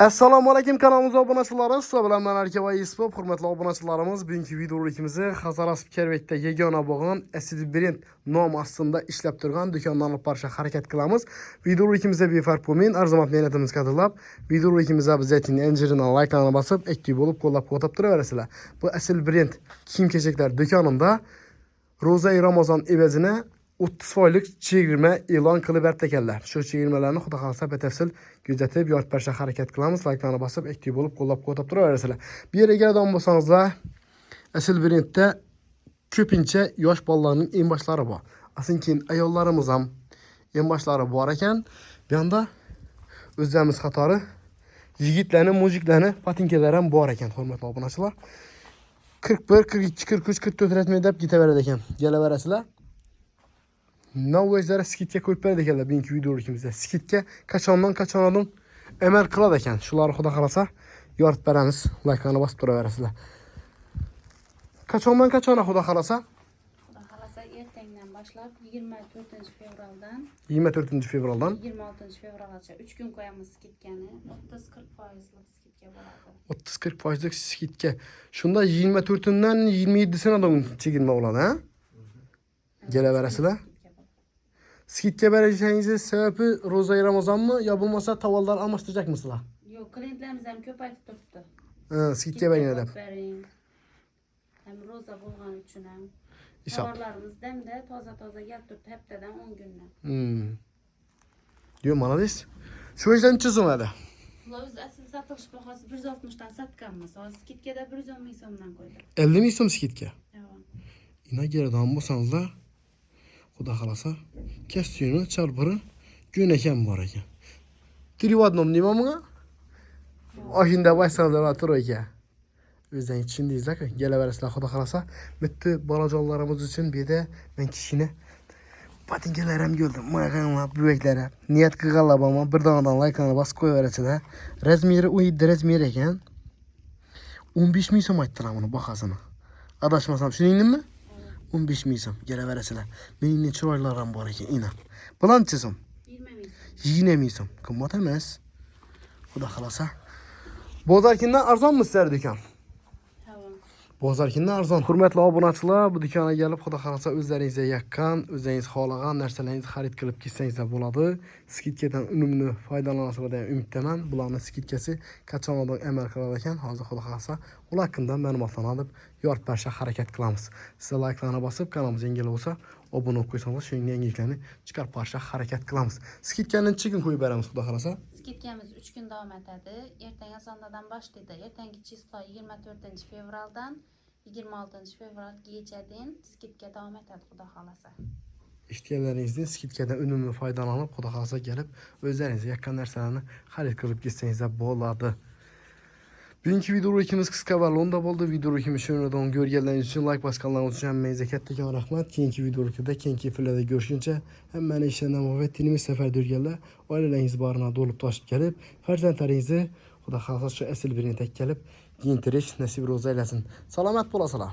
Assalomu alaykum, kanalımıza obunachilarimiz. Sizlar bilan men Arka va Yusuf, hurmatli obunachilarimiz. Bugungi videorolikimizni Xazaras Kervekda yagona bo'lgan Asil Brand nom ostida ishlab turgan do'kondan olib borishga harakat qilamiz. Videorolikimizga befarq bo'lmang, arzimat mehnatimizni qadrlab, videorolikimizga bizning enjirini like'larni bosib, aktiv bo'lib qo'llab-quvvatlab turaverasizlar. Bu Asil Brand kiyim-kechaklar do'konimda Ro'za Ramazon evazini 30 oylik chegirma e'lon qilib berdi ekanlar. Shu chegirmalarni xudo xolasa batafsil kuzatib, yoritib berishga harakat qilamiz. Like'larni bosib, aktiv bo'lib qo'llab-quvvatlab turaverasizlar. Bu yerga keladigan bo'lsangizlar, Asil Brandda ko'pincha yosh bolalarning eng boshlari bor. Aslida ayollarimiz ham eng boshlari bor ekan. Bu yoqda o'zimiz qatori yigitlarning, mujiklarning patinkalari ham bor ekan, hurmatli obunachilar. 41, 42, 43, 44 rasmiy deb ketaveradi ekan. Kelaverasizlar. Navvajlara skitga qo'yib berdi ekanlar bugungi videorolikimizda. Skitga qachondan amal qiladi ekan. Shularni xudo xolasa yoritib beramiz. Like'larni bosib turaverasizlar. Qachondan xudo xolasa? Xudo xolasa ertangdan boshlab 24-fevraldan 26 fevralgacha 3 kun qo'yamiz skitkani. 30-40% skitka bo'ladi. 30-40% skitka. Shunda 24-dan 27-sinadan chegirma bo'ladi, ha? Kelaverasizlar. Skitka berishingiz sababi Ro'za Ramazonmi yo bo'lmasa tavallar almashtirajaqmisizlar? Yo'q, klientlarimiz ham ko'payib turibdi. Skitka bering deb. Ham ro'za bo'lgani uchun ham. Tovarlarimiz damda toza kelib turibdi, haftadan 10 kundan. Yo'q, malades. Shu ishdan chiziladi. Biz asl sotilish bahosi 160 dan sotganmiz. Hozir skitkada 110 ming so'mdan qo'ydik. 50 ming so'm skitka. Yo'q. Ina keladigan bo'lsangizlar, xudo xolasa, kostyumi, chalbiri, ko'nakam bor ekan. 3 в одном nima bunga? Oshinda boshsangizlar tur ekan. O'zingiz tushundingizlar-ku, kelaverasizlar xudo xolasa. Bitta bolajonlarimiz uchun bu yerda men kishini patinkalar ham ko'rdim. Mana buvaklari. Niyat qilganlar bormi? Bir donadan like'larni bosib qo'yaverasizlar. Razmeri 17 razmer ekan. 15 ming so'm aytdilar buni bahosini. Adashmasam, tushundingizmi? 15 ming so'm kelaverasizlar. Mening chiroylar ham bor ekan, ina. Bilanchi so'm? 20 ming. 20 ming so'm. Qimmat emas. Xudo xolasa. Bozorkindan arzonmi sizlar do'kon? Bozorkindan arzon. Hurmatli obunachilar, bu do'konga kelib, xudo xolasa o'zlaringizga yaqin, o'zingiz xohlagan narsalaringizni xarid qilib ketsangizlar bo'ladi. Skitkadan unumli foydalanasizlar degan umiddaman. Bularning skitkasi qachondan amal qiladi ekan. Hozir xudo xolasa ular haqidan ma'lumotlarni olib, yoritib berishga harakat qilamiz. Sizlar like'larni bosib, kanalimizga yangi bo'lsa, obuna bo'lib qo'ysangiz, shunga yangiliklarni chiqarib berishga harakat qilamiz. Skitkani necha kun qo'yib beramiz, xudo xolasa? Skitkamiz 3 kun davom etadi. Ertaga sondadan boshlaydi. Ertangi chislo 24-fevraldan 26-fevralgacha skitka davom etadi, xudo xolasa. Eshitganlaringizdan skitkadan unumli foydalanib, xudo xolasa kelib, o'zlaringizga yaqin narsalarni xarid qilib ketsangizlar bo'ladi. Bugungi videorolikimiz qisqa va lo'nda bo'ldi. Videorolikimiz shundan ko'rganlaringiz uchun like bosganlaringiz uchun hammangizga kattakon rahmat. Keyingi videorolikda, keyingi filmlarda ko'rishguncha hammani ishlardan muvaffaqiyatli safarda yurganlar, oilalaringiz barini to'lib toshib kelib, farzandlaringizni xudo xolasa shu Asil Brandga kelib, kiyintirish nasib ro'za aylasin. Salomat bo'lasizlar.